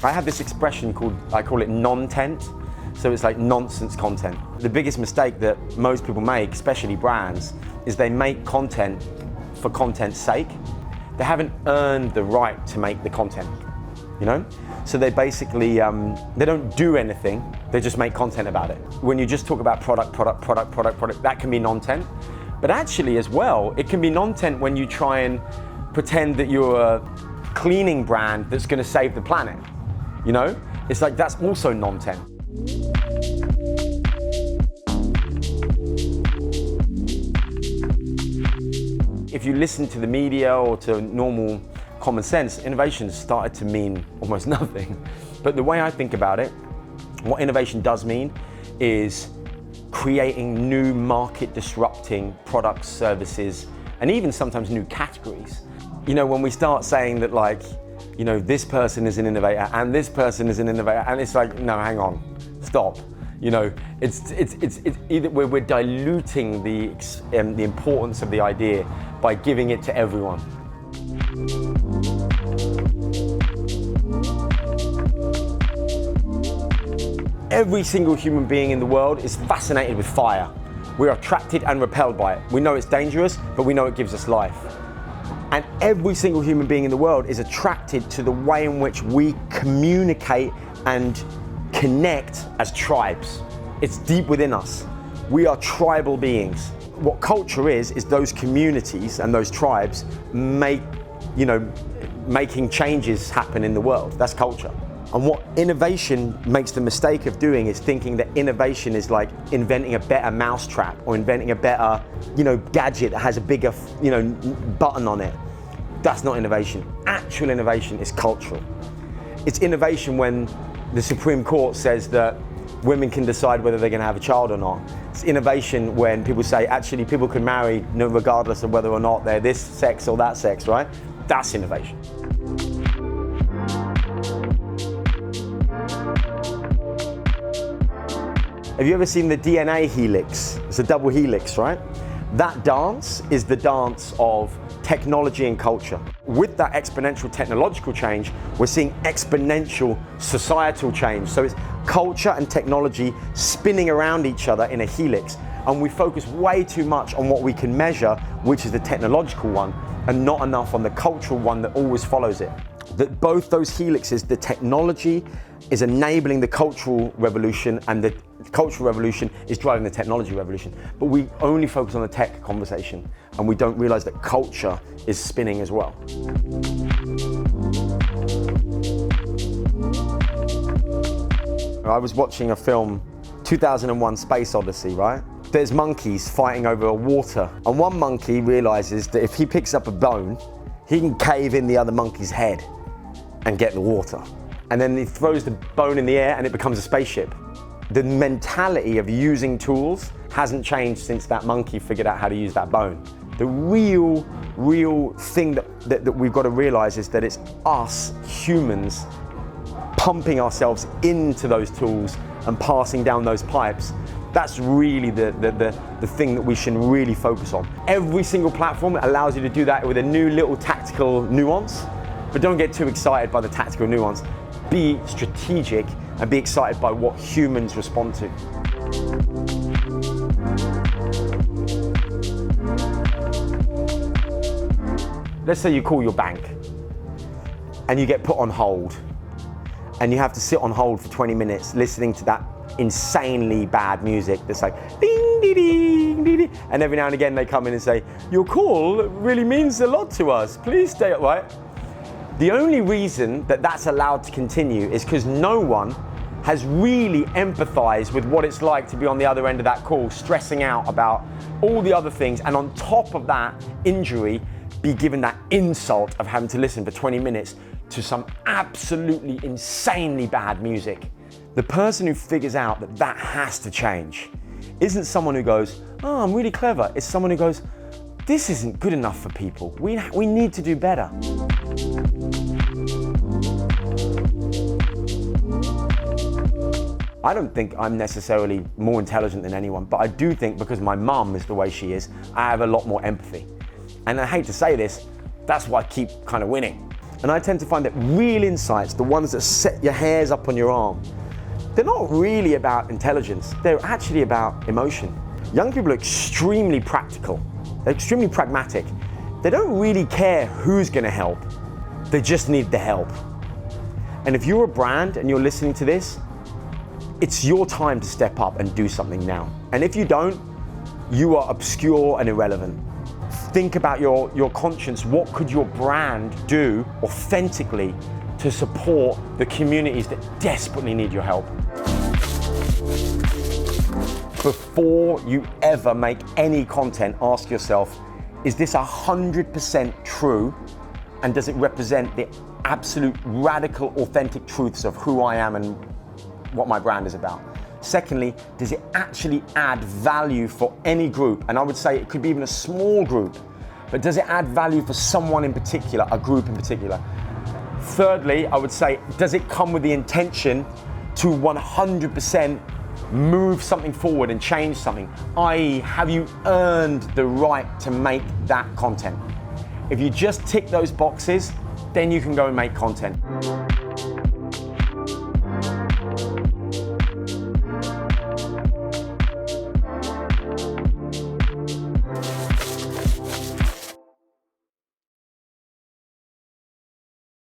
I have this expression I call it nontent. So it's like nonsense content. The biggest mistake that most people make, especially brands, is they make content for content's sake. They haven't earned the right to make the content, you know? So they basically, they don't do anything, they just make content about it. When you just talk about product, that can be nontent. But actually as well, it can be nontent when you try and pretend that you're a cleaning brand that's gonna save the planet, you know? It's like, that's also nontent. If you listen to the media or to normal common sense, innovation has started to mean almost nothing. But the way I think about it, what innovation does mean is creating new market disrupting products, services, and even sometimes new categories. You know, when we start saying that, like, you know, this person is an innovator and this person is an innovator, and it's like, no, hang on, stop. You know, it's either we're diluting the importance of the idea by giving it to everyone. Every single human being in the world is fascinated with fire. We're attracted and repelled by it. We know it's dangerous, but we know it gives us life. And every single human being in the world is attracted to the way in which we communicate and connect as tribes. It's deep within us. We are tribal beings. What culture is those communities and those tribes making changes happen in the world. That's culture. And what innovation makes the mistake of doing is thinking that innovation is like inventing a better mousetrap or inventing a better, gadget that has a bigger, button on it. That's not innovation. Actual innovation is cultural. It's innovation when the Supreme Court says that women can decide whether they're going to have a child or not. It's innovation when people say, actually, people can marry regardless of whether or not they're this sex or that sex, right? That's innovation. Have you ever seen the DNA helix? It's a double helix, right? That dance is the dance of technology and culture. With that exponential technological change, we're seeing exponential societal change. So it's culture and technology spinning around each other in a helix. And we focus way too much on what we can measure, which is the technological one, and not enough on the cultural one that always follows it. That both those helixes, the technology is enabling the cultural revolution and the cultural revolution is driving the technology revolution. But we only focus on the tech conversation and we don't realize that culture is spinning as well. I was watching a film, 2001 Space Odyssey, right? There's monkeys fighting over water, and one monkey realizes that if he picks up a bone, he can cave in the other monkey's head and get the water. And then he throws the bone in the air and it becomes a spaceship. The mentality of using tools hasn't changed since that monkey figured out how to use that bone. The real thing that we've got to realize is that it's us, humans, pumping ourselves into those tools and passing down those pipes. That's really the thing that we should really focus on. Every single platform allows you to do that with a new little tactical nuance, but don't get too excited by the tactical nuance. Be strategic and be excited by what humans respond to. Let's say you call your bank and you get put on hold and you have to sit on hold for 20 minutes listening to that insanely bad music that's like ding, ding, ding, ding, ding. And every now and again they come in and say, your call really means a lot to us, please stay up, right? The only reason that that's allowed to continue is because no one has really empathized with what it's like to be on the other end of that call, stressing out about all the other things, and on top of that injury, be given that insult of having to listen for 20 minutes to some absolutely insanely bad music. The person who figures out that that has to change isn't someone who goes, oh, I'm really clever. It's someone who goes, this isn't good enough for people. We need to do better. I don't think I'm necessarily more intelligent than anyone, but I do think because my mum is the way she is, I have a lot more empathy. And I hate to say this, that's why I keep kind of winning. And I tend to find that real insights, the ones that set your hairs up on your arm, they're not really about intelligence, they're actually about emotion. Young people are extremely practical, they're extremely pragmatic. They don't really care who's gonna help, they just need the help. And if you're a brand and you're listening to this, it's your time to step up and do something now. And if you don't, you are obscure and irrelevant. Think about your conscience. What could your brand do authentically to support the communities that desperately need your help? Before you ever make any content, ask yourself, is this 100% true? And does it represent the absolute radical, authentic truths of who I am and what my brand is about? Secondly, does it actually add value for any group? And I would say it could be even a small group, but does it add value for someone in particular, a group in particular? Thirdly, I would say, does it come with the intention to 100% move something forward and change something? i.e., have you earned the right to make that content? If you just tick those boxes, then you can go and make content.